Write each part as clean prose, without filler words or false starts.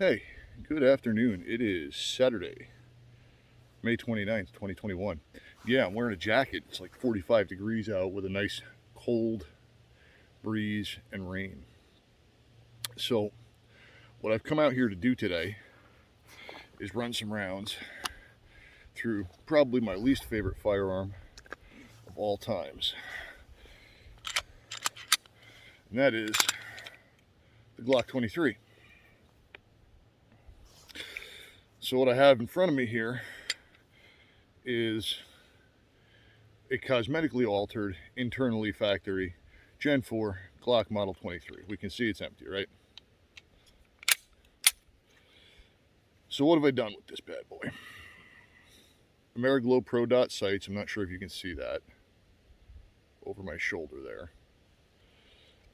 Hey, good afternoon. It is Saturday, May 29th, 2021. Yeah, I'm wearing a jacket. It's like 45 degrees out with a nice cold breeze and rain. So, what I've come out here to do today is run some rounds through probably my least favorite firearm of all times. And that is the Glock 23. So, what I have in front of me here is a cosmetically altered, internally factory Gen 4 Glock Model 23. We can see it's empty, right? So what have I done with this bad boy? Ameriglow Pro Dot sights. I'm not sure if you can see that over my shoulder there.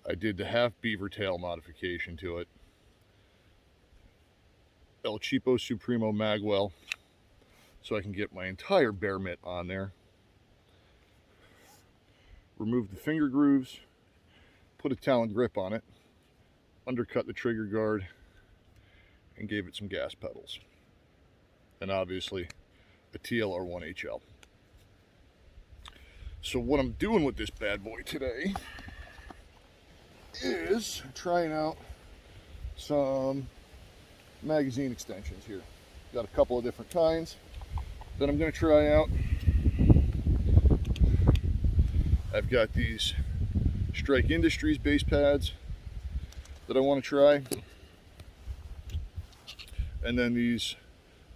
I did the half beaver tail modification to it. El Cheapo Supremo magwell, so I can get my entire bear mitt on there. Remove the finger grooves, put a Talon grip on it, undercut the trigger guard, and gave it some gas pedals. And obviously a TLR1 HL. So what I'm doing with this bad boy today is trying out some magazine extensions here. Got a couple of different kinds that I'm going to try out. I've got these Strike Industries base pads that I want to try, and then these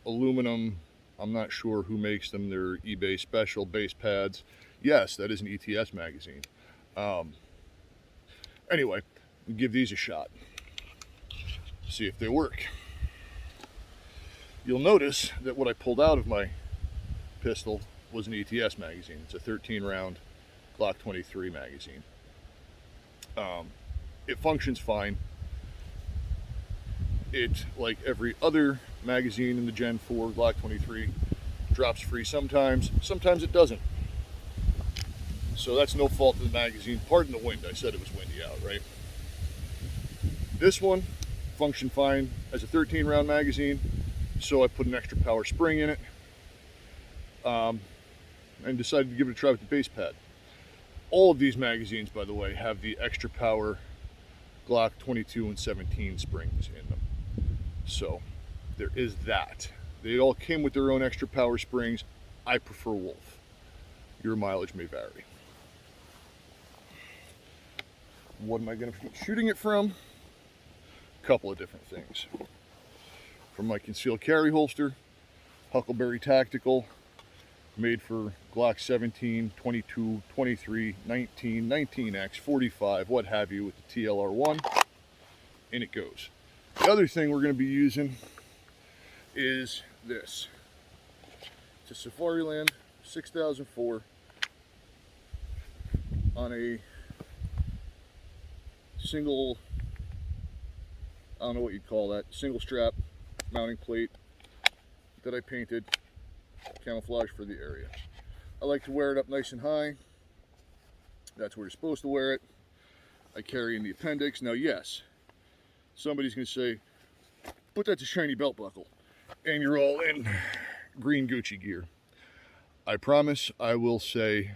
aluminum, I'm not sure who makes them, they're eBay special base pads. Yes, that is an ETS magazine. Anyway, we'll give these a shot, see if they work. You'll notice that what I pulled out of my pistol was an ETS magazine. It's a 13 round Glock 23 magazine. It functions fine. It, like every other magazine in the Gen 4 Glock 23, drops free sometimes it doesn't. So that's no fault of the magazine. Pardon the wind, I said it was windy out, right? This one functioned fine as a 13 round magazine, so I put an extra power spring in it, and decided to give it a try with the base pad. All of these magazines, by the way, have the extra power Glock 22 and 17 springs in them. So there is that. They all came with their own extra power springs. I prefer Wolf. Your mileage may vary. What am I going to be shooting it from? A couple of different things. From my concealed carry holster, Huckleberry Tactical, made for Glock 17, 22, 23, 19, 19X, 45, what have you, with the TLR1. In it goes. The other thing we're going to be using is this. It's a Safariland 6004 on a single, I don't know what you'd call that, single strap mounting plate that I painted camouflage for the area. I like to wear it up nice and high. That's where you're supposed to wear it. I carry in the appendix. Now yes, somebody's going to say, but that's a shiny belt buckle and you're all in green Gucci gear. I promise I will say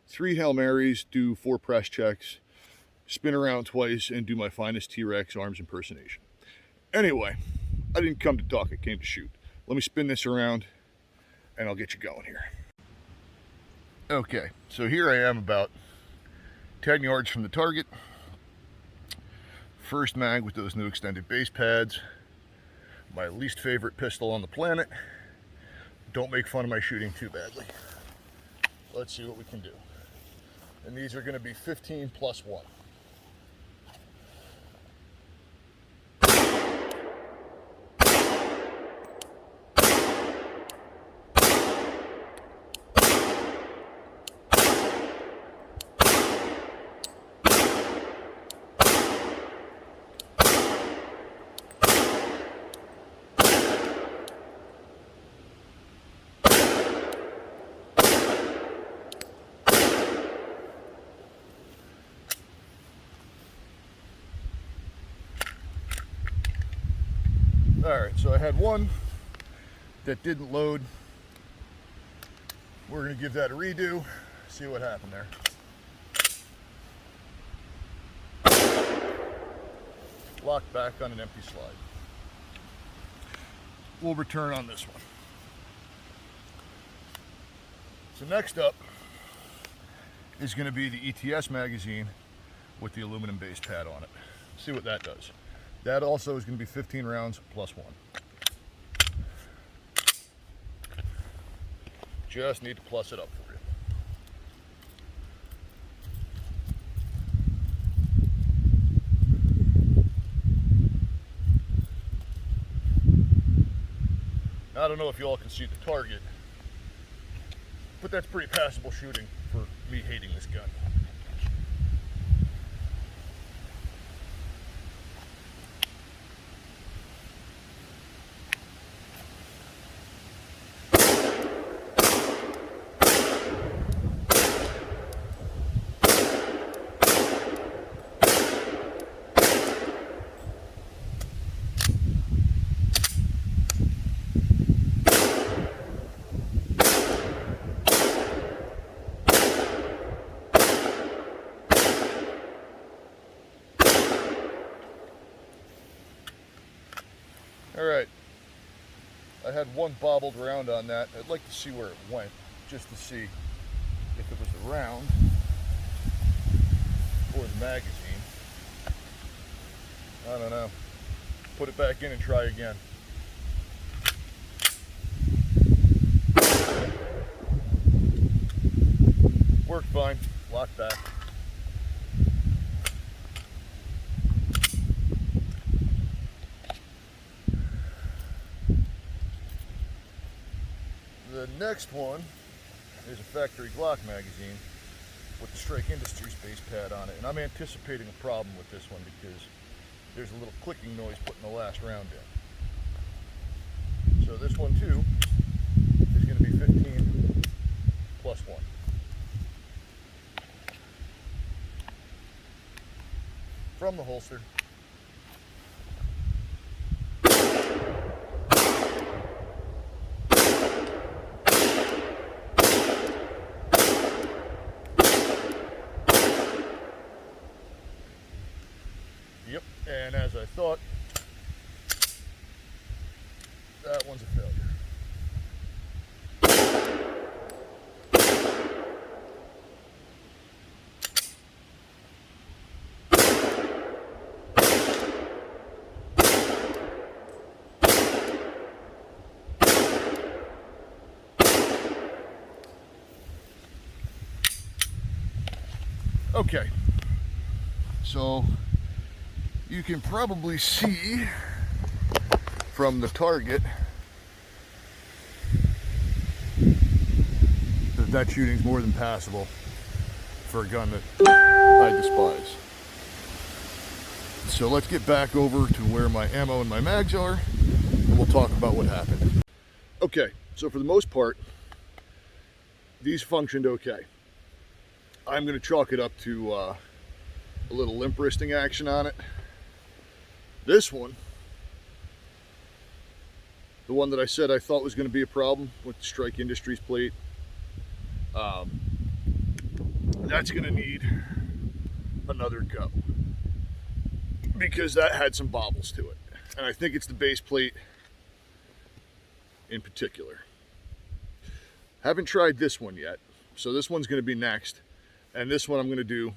3 Hail Marys, do 4 press checks, spin around twice, and do my finest T-Rex arms impersonation. Anyway, I didn't come to talk, I came to shoot. Let me spin this around and I'll get you going here. Okay, so here I am about 10 yards from the target. First mag with those new extended base pads. My least favorite pistol on the planet. Don't make fun of my shooting too badly. Let's see what we can do. And these are going to be 15 plus 1. Alright, so I had one that didn't load. We're going to give that a redo, see what happened there. Locked back on an empty slide. We'll return on this one. So next up is going to be the ETS magazine with the aluminum base pad on it. See what that does. That also is going to be 15 rounds plus one. Just need to plus it up for you. I don't know if you all can see the target, but that's pretty passable shooting for me hating this gun. Alright, I had one bobbled round on that. I'd like to see where it went, just to see if it was the round or the magazine. I don't know. Put it back in and try again. Worked fine, locked back. The next one is a factory Glock magazine with the Strike Industries base pad on it, and I'm anticipating a problem with this one because there's a little clicking noise putting the last round in. So this one too is going to be 15 plus 1. From the holster. Yep, and as I thought, that one's a failure. Okay, so you can probably see from the target that shooting's more than passable for a gun that I despise. So let's get back over to where my ammo and my mags are, and we'll talk about what happened. Okay, so for the most part, these functioned okay. I'm going to chalk it up to a little limp wristing action on it. This one, the one that I said I thought was going to be a problem with the Strike Industries plate, that's going to need another go because that had some bobbles to it, and I think it's the base plate in particular. Haven't tried this one yet, so this one's going to be next, and this one I'm going to do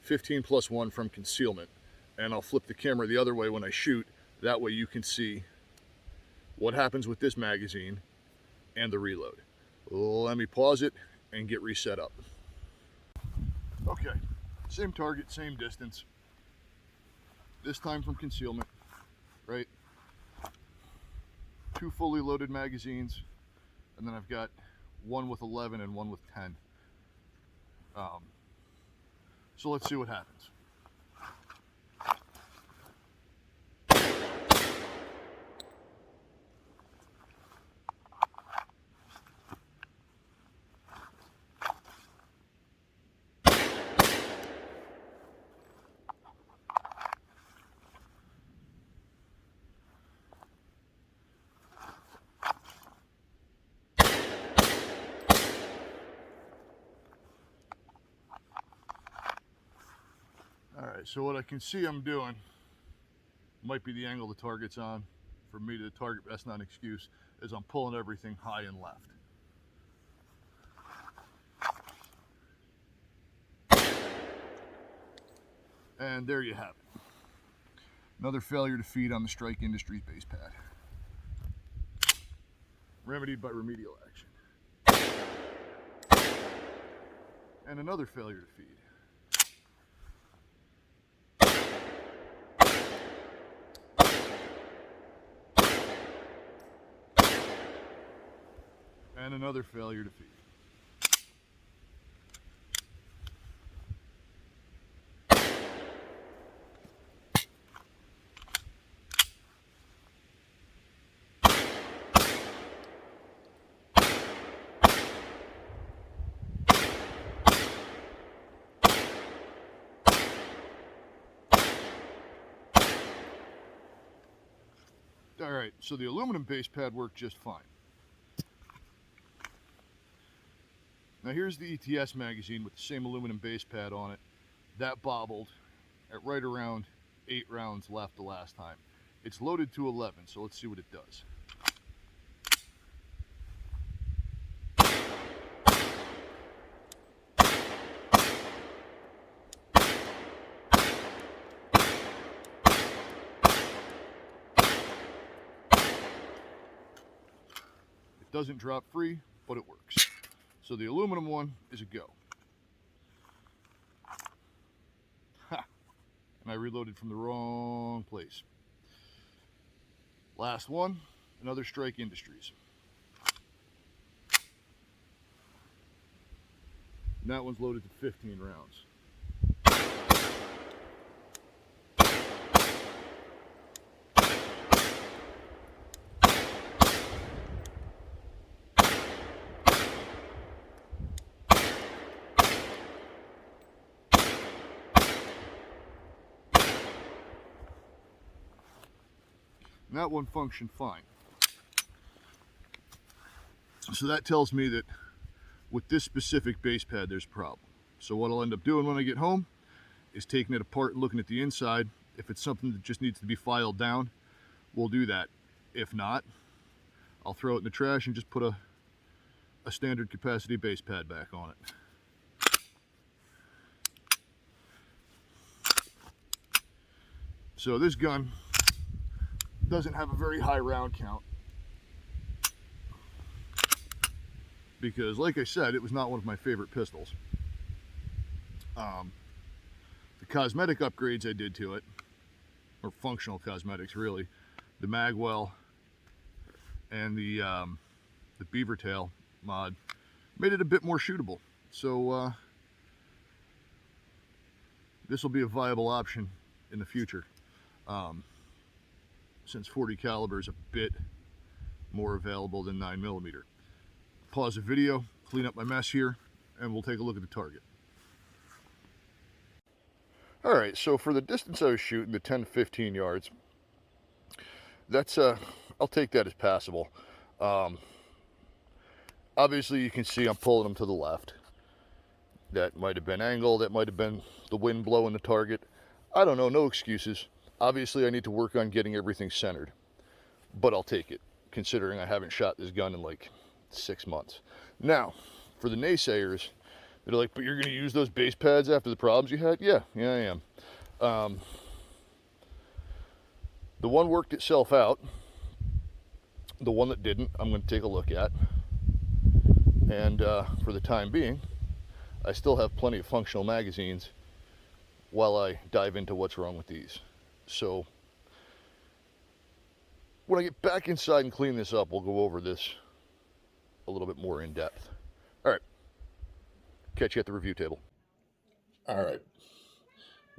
15 plus 1 from concealment, and I'll flip the camera the other way when I shoot. That way you can see what happens with this magazine and the reload. Let me pause it and get reset up. Okay, same target, same distance. This time from concealment, right? 2 fully loaded magazines, and then I've got one with 11 and one with 10. So let's see what happens. Alright, so what I can see I'm doing, might be the angle the target's on, from me to the target, but that's not an excuse, is I'm pulling everything high and left. And there you have it. Another failure to feed on the Strike Industries base pad. Remedied by remedial action. And another failure to feed. And another failure to feed. Alright, so the aluminum base pad worked just fine. Now here's the ETS magazine with the same aluminum base pad on it. That bobbled at right around 8 rounds left the last time. It's loaded to 11, so let's see what it does. It doesn't drop free, but it works. So the aluminum one is a go. Ha! And I reloaded from the wrong place. Last one, another Strike Industries. And that one's loaded to 15 rounds. And that one functioned fine. So that tells me that with this specific base pad, there's a problem. So what I'll end up doing when I get home is taking it apart and looking at the inside. If it's something that just needs to be filed down, we'll do that. If not, I'll throw it in the trash and just put a standard capacity base pad back on it. So this gun doesn't have a very high round count because, like I said, it was not one of my favorite pistols. The cosmetic upgrades I did to it, or functional cosmetics really, the magwell and the beaver tail mod made it a bit more shootable. So this will be a viable option in the future. Since 40 caliber is a bit more available than 9mm. Pause the video, clean up my mess here, and we'll take a look at the target. Alright, so for the distance I was shooting, the 10 to 15 yards, that's, I'll take that as passable. Obviously you can see I'm pulling them to the left. That might have been angle, that might have been the wind blowing the target. I don't know, no excuses. Obviously, I need to work on getting everything centered, but I'll take it, considering I haven't shot this gun in like 6 months. Now, for the naysayers, they're like, but you're going to use those base pads after the problems you had? Yeah, I am. The one worked itself out. The one that didn't, I'm going to take a look at. And for the time being, I still have plenty of functional magazines while I dive into what's wrong with these. So when I get back inside and clean this up, we'll go over this a little bit more in depth. All right, catch you at the review table. All right,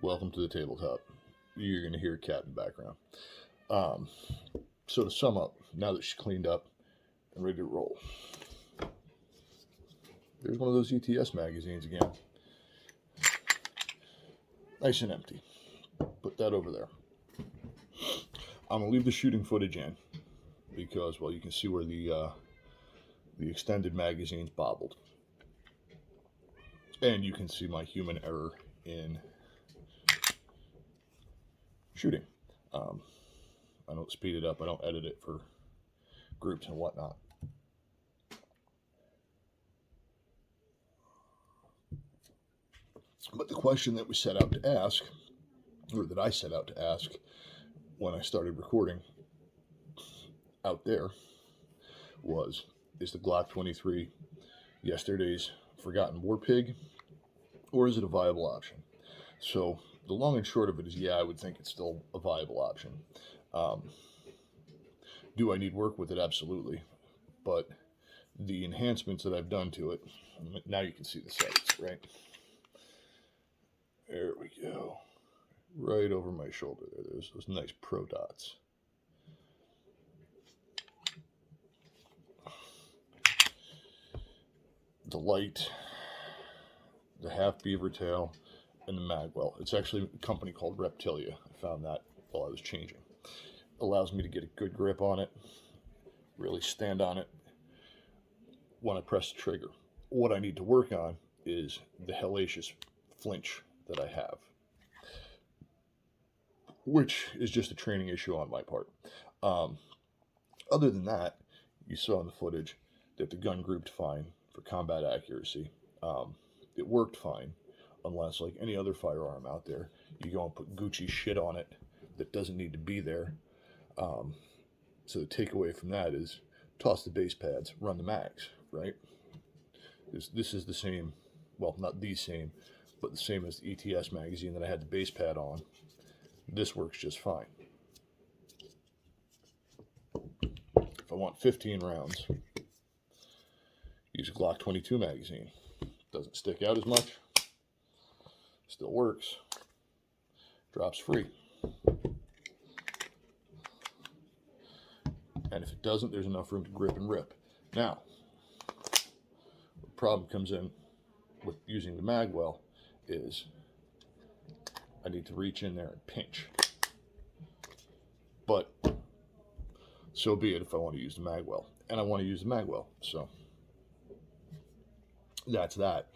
welcome to the tabletop. You're going to hear a cat in the background. So to sum up, now that she's cleaned up and ready to roll, there's one of those ETS magazines again. Nice and empty. Put that over there. I'm gonna leave the shooting footage in because, well, you can see where the extended magazine's bobbled, and you can see my human error in shooting. I don't speed it up. I don't edit it for groups and whatnot. But the question that we set out to ask, or that I set out to ask when I started recording out there, was, is the Glock 23 yesterday's forgotten war pig, or is it a viable option? So the long and short of it is, yeah, I would think it's still a viable option. Do I need work with it? Absolutely. But the enhancements that I've done to it, now you can see the sights, right? There we go. Right over my shoulder there. There's those nice pro dots. The light, the half beaver tail, and the magwell. It's actually a company called Reptilia. I found that while I was changing. Allows me to get a good grip on it, really stand on it when I press the trigger. What I need to work on is the hellacious flinch that I have, which is just a training issue on my part. Other than that, you saw in the footage that the gun grouped fine for combat accuracy. It worked fine, unless, like any other firearm out there, you go and put Gucci shit on it that doesn't need to be there. So the takeaway from that is toss the base pads, run the mags, right? This is the same, well, not the same, but the same as the ETS magazine that I had the base pad on. This works just fine. If I want 15 rounds, use a Glock 22 magazine. Doesn't stick out as much, still works, drops free. And if it doesn't, there's enough room to grip and rip. Now, the problem comes in with using the magwell is I need to reach in there and pinch. But so be it if I want to use the magwell. And I want to use the magwell, so that's that.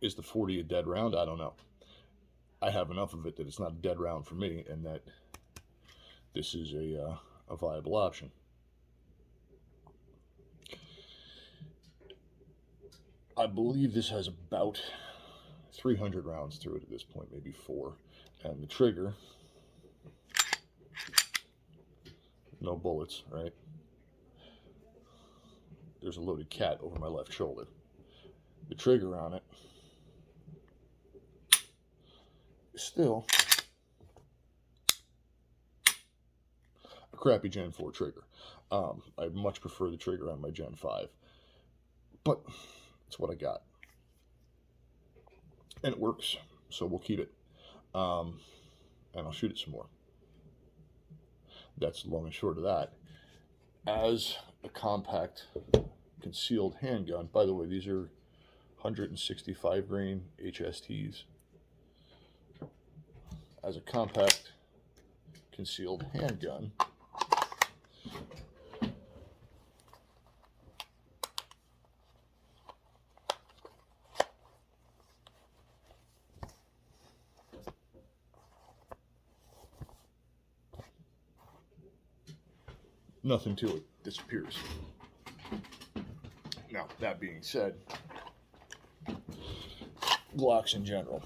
Is the 40 a dead round? I don't know. I have enough of it that it's not a dead round for me, and that this is a viable option. I believe this has about 300 rounds through it at this point, maybe 4. And the trigger, no bullets, right? There's a loaded cat over my left shoulder. The trigger on it is still a crappy Gen 4 trigger. I much prefer the trigger on my Gen 5. But it's what I got. And it works, so we'll keep it. And I'll shoot it some more. That's the long and short of that. As a compact concealed handgun, by the way, these are 165 grain HSTs. As a compact concealed handgun, nothing to it, disappears. Now, that being said, Glocks in general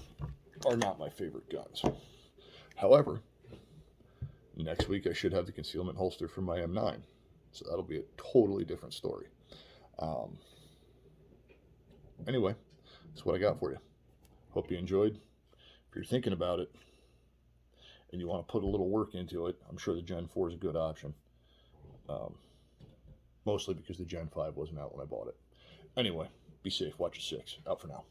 are not my favorite guns. However, next week I should have the concealment holster for my M9, so that'll be a totally different story. Anyway, that's what I got for you. Hope you enjoyed. If you're thinking about it and you want to put a little work into it, I'm sure the Gen 4 is a good option. Mostly because the Gen 5 wasn't out when I bought it. Anyway, be safe. Watch your 6. Out for now.